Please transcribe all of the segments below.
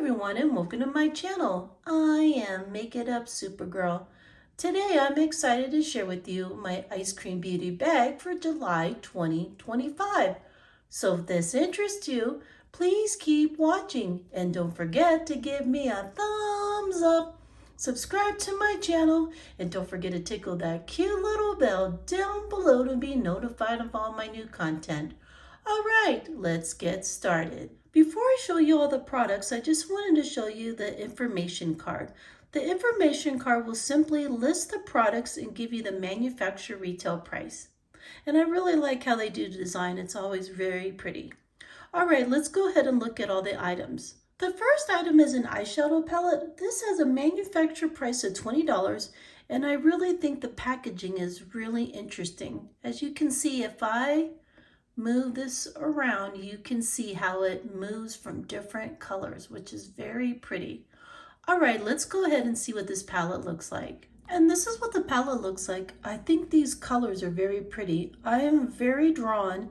everyone and welcome to my channel. I am Make It Up Supergirl. Today I'm excited to share with you my ice cream beauty bag for July 2025. So if this interests you, please keep watching and don't forget to give me a thumbs up. Subscribe to my channel and don't forget to tickle that cute little bell down below to be notified of all my new content. All right, let's get started. Before I show you all the products, I just wanted to show you the information card. The information card will simply list the products and give you the manufacturer retail price. And I really like how they do the design. It's always very pretty. All right, let's go ahead and look at all the items. The first item is an eyeshadow palette. This has a manufacturer price of $20, and I really think the packaging is really interesting. As you can see, if I move this around, you can see how it moves from different colors, which is very pretty. All right, let's go ahead and see what this palette looks like. And this is what the palette looks like. I think these colors are very pretty. I am very drawn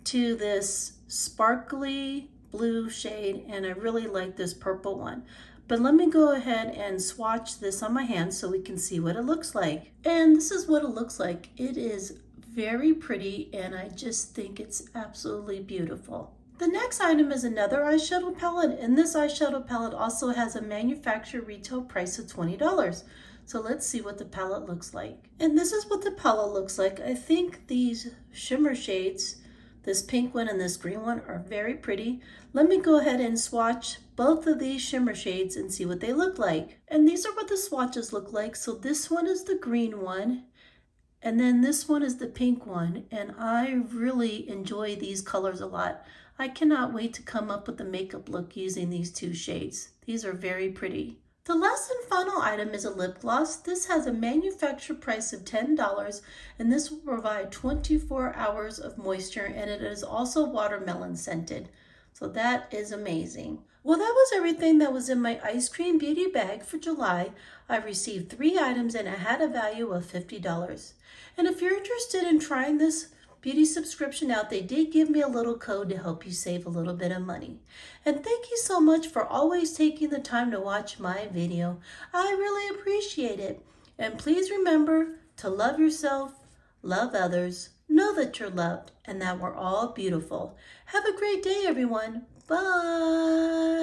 to this sparkly blue shade, and I really like this purple one. But let me go ahead and swatch this on my hand so we can see what it looks like. And this is what it looks like. It is very pretty, and I just think it's absolutely beautiful. The next item is another eyeshadow palette, and this eyeshadow palette also has a manufacturer retail price of $20. So let's see what the palette looks like. And this is what the palette looks like. I think these shimmer shades, this pink one and this green one, are very pretty. Let me go ahead and swatch both of these shimmer shades and see what they look like. And these are what the swatches look like. So this one is the green one, and then this one is the pink one, and I really enjoy these colors a lot. I cannot wait to come up with the makeup look using these two shades. These are very pretty. The last and final item is a lip gloss. This has a manufacturer price of $10, and this will provide 24 hours of moisture, and it is also watermelon scented. So that is amazing. Well, that was everything that was in my ice cream beauty bag for July. I received 3 items and it had a value of $50. And if you're interested in trying this beauty subscription out, they did give me a little code to help you save a little bit of money. And thank you so much for always taking the time to watch my video. I really appreciate it. And please remember to love yourself, love others, know that you're loved, and that we're all beautiful. Have a great day, everyone. Bye.